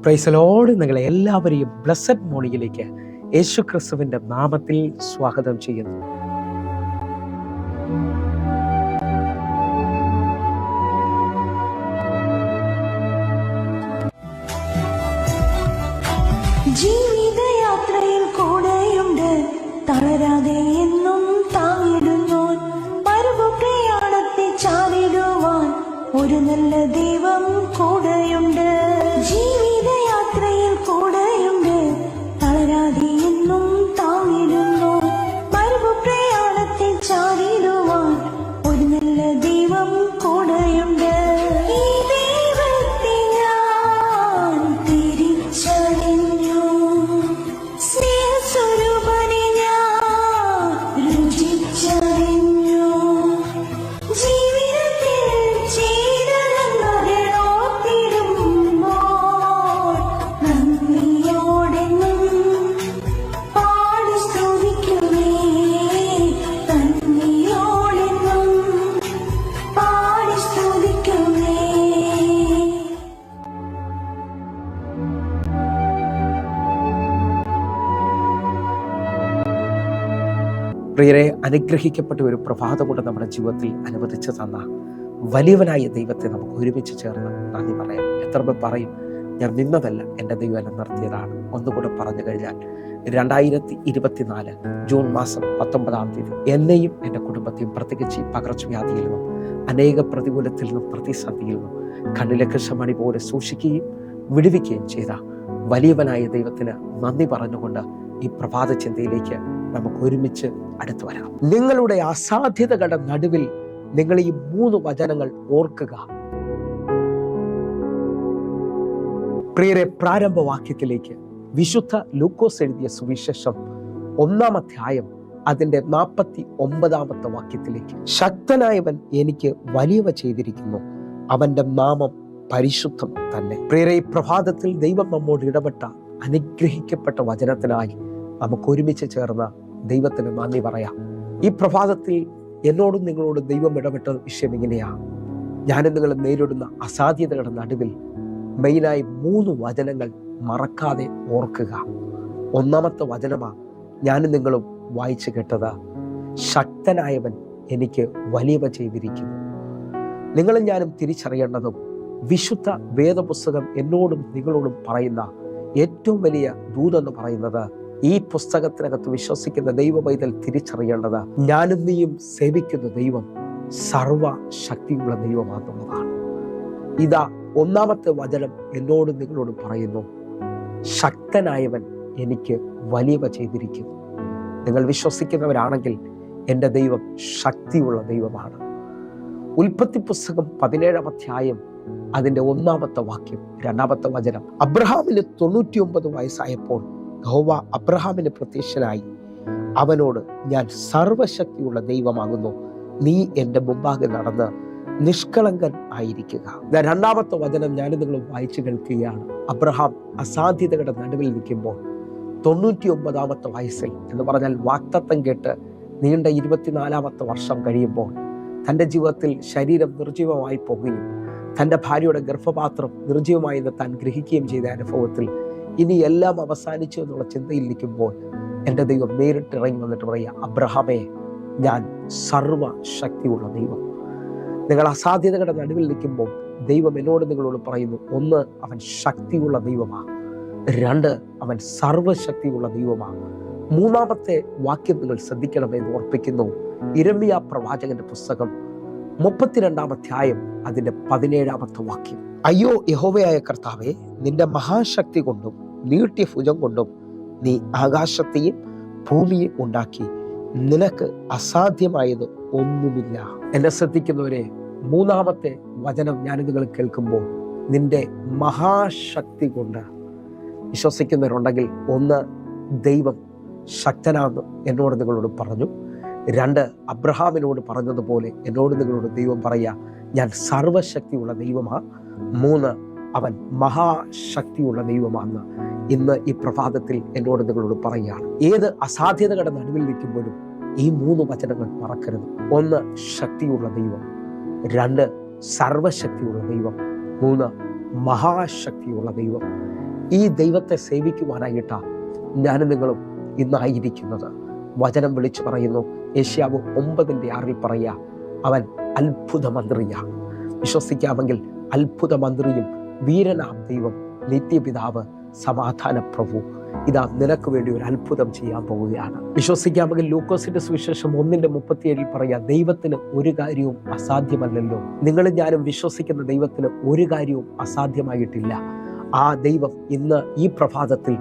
Praise Lord. നിങ്ങളെ എല്ലാവരെയും blessed മോർണിംഗിലേക്ക് യേശു ക്രിസ്തുവിന്റെ നാമത്തിൽ സ്വാഗതം ചെയ്യുന്നു. ജീവിതയാത്രയിൽ കൂടെയുണ്ട്, തളരാതെ എന്നും താങ്ങിടുന്നു. പർവ്വപ്രയാണത്തെ ചാടിടുവാൻ ഒരു നല്ല ദൈവം കൂടെയുണ്ട്. ജീവിതയാത്രയിൽ കൂടെയുണ്ട്, തളരാതെ എന്നും താങ്ങിടുന്നു. പർവ്വപ്രയാണത്തെ ചാടിടുവാൻ ഒരു നല്ല ദൈവം കൂടെയുണ്ട്. ഈ ദൈവത്തെ ഞാൻ തിരിച്ചറിഞ്ഞു, സ്നേഹസ്വരൂപനെ ഞാൻ രുചിച്ചറിഞ്ഞു. ജീവിതത്തിൽ ചെയ്ത നന്മകളോർത്തിടുമ്പോൾ നന്ദിയോടെന്നും പാടി സ്തുതിക്കുമേ. നന്ദിയോടെന്നും പാടി സ്തുതിക്കുമേ. പ്രിയരെ, അനുഗ്രഹിക്കപ്പെട്ട ഒരു പ്രഭാതം കൊണ്ട് നമ്മുടെ ജീവിതത്തിൽ അനുവദിച്ചു തന്ന വലിയവനായ ദൈവത്തെ നമുക്ക് ഒരുമിച്ച് ചേർന്ന് നന്ദി പറയാം. എത്ര പേർ പറയും, ഞാൻ നിന്നതല്ല, എൻ്റെ ദൈവം എന്നെ നിർത്തിയതാണ്? ഒന്നുകൂടെ പറഞ്ഞു കഴിഞ്ഞാൽ 2024 ജൂൺ മാസം 19 തീയതി എന്നെയും എൻ്റെ കുടുംബത്തെയും പ്രത്യേകിച്ച് പകർച്ചവ്യാധിയിൽ നിന്നും അനേക പ്രതികൂലത്തിൽ നിന്നും പ്രതിസന്ധിയിൽ നിന്നും കണ്ണിലെ കൃഷ്ണമണി പോലെ സൂക്ഷിക്കുകയും വിടുവിക്കുകയും ചെയ്ത വലിയവനായ ദൈവത്തിന് നന്ദി പറഞ്ഞുകൊണ്ട് ഈ പ്രഭാത ചിന്തയിലേക്ക് നമുക്ക് ഒരുമിച്ച് അടുത്തു വരാം. നിങ്ങളുടെ അസാധ്യതകളുടെ നടുവിൽ നിങ്ങൾ ഈ 3 വചനങ്ങൾ ഓർക്കുക. പ്രിയരെ, പ്രാരംഭവാക്യത്തിലേക്ക് വിശുദ്ധ ലൂക്കോസ് എഴുതിയ സുവിശേഷം 1-ാം അധ്യായം അതിന്റെ 49-ാമത്തെ വാക്യത്തിലേക്ക്, ശക്തനായവൻ എനിക്ക് വലിയവ ചെയ്തിരിക്കുന്നു, അവന്റെ നാമം പരിശുദ്ധം തന്നെ. പ്രിയരെ, ഈ പ്രഭാതത്തിൽ ദൈവം നമ്മോട് ഇടപെട്ട അനുഗ്രഹിക്കപ്പെട്ട വചനത്തിനായി നമുക്ക് ഒരുമിച്ച് ചേർന്ന് ദൈവത്തിന് നന്ദി പറയാം. ഈ പ്രഭാതത്തിൽ എന്നോടും നിങ്ങളോടും ദൈവം ഇടപെട്ട വിഷയം ഇങ്ങനെയാണ്. ഞാനും നിങ്ങൾ നേരിടുന്ന അസാധ്യതകളുടെ നടുവിൽ മെയിനായി 3 വചനങ്ങൾ മറക്കാതെ ഓർക്കുക. 1-ാമത്തെ വചനമാണ് ഞാനും നിങ്ങളും വായിച്ചു കേട്ടത്. ശക്തനായവൻ എനിക്ക് വലിയവ ചെയ്തിരിക്കുന്നു. നിങ്ങളും ഞാനും തിരിച്ചറിയേണ്ടതും വിശുദ്ധ വേദപുസ്തകം എന്നോടും നിങ്ങളോടും പറയുന്ന ഏറ്റവും വലിയ ദൂതെന്ന് പറയുന്നത്, ഈ പുസ്തകത്തിനകത്ത് വിശ്വസിക്കുന്ന ദൈവ പൈതൽ തിരിച്ചറിയേണ്ടത്, ഞാനും നീയും സേവിക്കുന്ന ദൈവം സർവശക്തിയുള്ള ദൈവമാണെന്നുള്ളതാണ്. ഇതാ 1-ാമത്തെ വചനം എന്നോടും നിങ്ങളോടും പറയുന്നു, ശക്തനായവൻ എനിക്ക് വലിയവ ചെയ്തിരിക്കുന്നു. നിങ്ങൾ വിശ്വസിക്കുന്നവരാണെങ്കിൽ എൻ്റെ ദൈവം ശക്തിയുള്ള ദൈവമാണ്. ഉൽപ്പത്തി പുസ്തകം 17-ാം അധ്യായം അതിൻ്റെ 1-ാമത്തെ വാക്യം 2-ാമത്തെ വചനം, അബ്രഹാമിന് 99 വയസ്സായപ്പോൾ യഹോവ അബ്രഹാമിന് പ്രത്യക്ഷനായി അവനോട്, ഞാൻ സർവശക്തിയുള്ള ദൈവമാകുന്നു, നീ എൻ്റെ മുമ്പാകെ നടന്ന് നിഷ്കളങ്കൻ ആയിരിക്കുക. 2-ാമത്തെ വചനം ഞാൻ നിങ്ങൾ വായിച്ചു കേൾക്കുകയാണ്. അബ്രഹാം അസാധ്യതകളുടെ നടുവിൽ നിൽക്കുമ്പോൾ 99-ാമത്തെ വയസ്സിൽ എന്ന് പറഞ്ഞാൽ വാഗ്ദത്തം കേട്ട് നീണ്ട 24-ാമത്തെ വർഷം കഴിയുമ്പോൾ തൻ്റെ ജീവിതത്തിൽ ശരീരം നിർജീവമായി പോകുകയും തൻ്റെ ഭാര്യയുടെ ഗർഭപാത്രം നിർജീവമായി എന്ന് താൻ ഗ്രഹിക്കുകയും ചെയ്ത അനുഭവത്തിൽ ഇനി എല്ലാം അവസാനിച്ചു എന്നുള്ള ചിന്തയിൽ നിൽക്കുമ്പോൾ എൻ്റെ ദൈവം നേരിട്ട് ഇറങ്ങി വന്നിട്ട് പറയുക, അബ്രഹാമേ, ഞാൻ സർവശക്തിയുള്ള ദൈവം. നിങ്ങൾ അസാധ്യതകളുടെ നടുവിൽ നിൽക്കുമ്പോൾ ദൈവം എന്നോട് നിങ്ങളോട് പറയുന്നു, 1, അവൻ ശക്തിയുള്ള ദൈവമാണ്. 2, അവൻ സർവശക്തിയുള്ള ദൈവമാണ്. 3-ാമത്തെ വാക്യം നിങ്ങൾ ശ്രദ്ധിക്കണമെന്ന് ഓർപ്പിക്കുന്നു. യിരെമ്യാ പ്രവാചകന്റെ പുസ്തകം 32-ാം അധ്യായം അതിന്റെ 17-ാമത്തെ വാക്യം, അയ്യോ യഹോവയായ കർത്താവേ, നിന്റെ മഹാശക്തി കൊണ്ടും നീട്ടിയ ഭുജം കൊണ്ടും നീ ആകാശത്തെയും ഭൂമിയും ഉണ്ടാക്കി, നിനക്ക് അസാധ്യമായത് ഒന്നുമില്ല. എന്നെ ശ്രദ്ധിക്കുന്നവരെ, 3-ാമത്തെ വചനം ഞാൻ നിങ്ങൾ കേൾക്കുമ്പോൾ നിന്റെ മഹാശക്തി കൊണ്ട് വിശ്വസിക്കുന്നവരുണ്ടെങ്കിൽ 1, ദൈവം ശക്തനാണെന്ന് എന്നോട് നിങ്ങളോട് പറഞ്ഞു. 2, അബ്രഹാമിനോട് പറഞ്ഞതുപോലെ എന്നോട് നിങ്ങളോട് ദൈവം പറയുക, ഞാൻ സർവശക്തിയുള്ള ദൈവമാണ്. 3, അവൻ മഹാശക്തിയുള്ള ദൈവമാണെന്ന് ഇന്ന് ഈ പ്രഭാതത്തിൽ എന്നോട് നിങ്ങളോട് പറയുകയാണ്. ഏത് അസാധ്യതകളുടെ നടുവിൽ നിൽക്കുമ്പോഴും ഈ 3 വചനങ്ങൾ മറക്കരുത്. 1, ശക്തിയുള്ള ദൈവം. 2, സർവശക്തിയുള്ള ദൈവം. 3, മഹാശക്തിയുള്ള ദൈവം. ഈ ദൈവത്തെ സേവിക്കുവാനായിട്ടാണ് ഞാനും നിങ്ങളും ഇന്നായിരിക്കുന്നത്. വചനം വിളിച്ചു പറയുന്നു. യെശയ്യാവ് 9:6 പറയുക, അവൻ അത്ഭുത മന്ത്രിയാണ്. വിശ്വസിക്കാമെങ്കിൽ അത്ഭുത മന്ത്രിയും വീരനാം ദൈവം, നിത്യപിതാവ്, സമാധാന പ്രഭു ഇതാ നിനക്ക് വേണ്ടി ഒരു അത്ഭുതം ചെയ്യാൻ പോവുകയാണ്. വിശ്വസിക്കാമെങ്കിൽ ലൂക്കോസിന്റെ സുവിശേഷം 1:37 പറയാ, ദൈവത്തിന് ഒരു കാര്യവും അസാധ്യമല്ലല്ലോ. നിങ്ങളും ഞാനും വിശ്വസിക്കുന്ന ദൈവത്തിന് ഒരു കാര്യവും അസാധ്യമായിട്ടില്ല. ആ ദൈവം ഇന്ന് ഈ പ്രഭാതത്തിൽ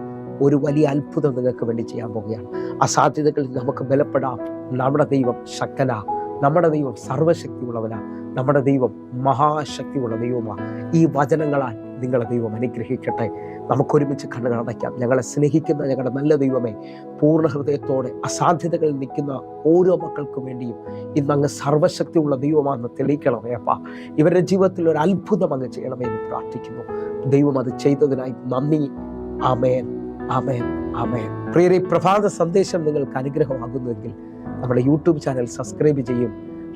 ഒരു വലിയ അത്ഭുതം നിങ്ങൾക്ക് വേണ്ടി ചെയ്യാൻ പോവുകയാണ്. അസാധ്യതകളിൽ നമുക്ക് ബലപ്പെടാം. നമ്മുടെ ദൈവം ശക്തനാ, നമ്മുടെ ദൈവം സർവശക്തിയുള്ളവനാ, നമ്മുടെ ദൈവം മഹാശക്തിയുള്ള ദൈവമാണ്. ഈ വചനങ്ങളാൽ നിങ്ങളെ ദൈവം അനുഗ്രഹിക്കട്ടെ. നമുക്കൊരുമിച്ച് കണ്ണുകൾ അടയ്ക്കാം. ഞങ്ങളെ സ്നേഹിക്കുന്ന ഞങ്ങളുടെ നല്ല ദൈവമേ, പൂർണ്ണ ഹൃദയത്തോടെ അസാധ്യതകളിൽ നിൽക്കുന്ന ഓരോ മക്കൾക്കും വേണ്ടിയും ഇന്ന് അങ്ങ് സർവശക്തിയുള്ള ദൈവമാണെന്ന് തെളിയിക്കണമേ അപ്പാ. ഇവരുടെ ജീവിതത്തിൽ ഒരു അത്ഭുതം അങ്ങ് ചെയ്യണമേ എന്ന് പ്രാർത്ഥിക്കുന്നു. ദൈവം അത് ചെയ്തതിനായി നന്ദി. ആമേൻ, ആമേൻ, ആമേൻ. പ്രിയരെ, പ്രഭാത സന്ദേശം നിങ്ങൾക്ക് അനുഗ്രഹമാകുന്നുവെങ്കിൽ നമ്മുടെ യൂട്യൂബ് ചാനൽ സബ്സ്ക്രൈബ് ചെയ്യും,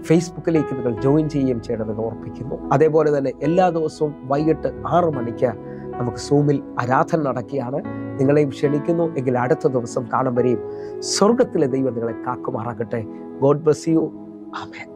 ഫേസ്ബുക്കിലേക്ക് നിങ്ങൾ ജോയിൻ ചെയ്യുകയും ചെയ്യണമെന്ന് ഓർപ്പിക്കുന്നു. അതേപോലെ തന്നെ എല്ലാ ദിവസവും വൈകിട്ട് 6 മണിക്ക് നമുക്ക് സൂമിൽ ആരാധന നടക്കുകയാണ്. നിങ്ങളെയും ക്ഷണിക്കുന്നു. എങ്കിൽ അടുത്ത ദിവസം കാണും വരെയും സ്വർഗത്തിലെ ദൈവം നിങ്ങളെ കാക്കുമാറാകട്ടെ. God bless you. ആമേൻ.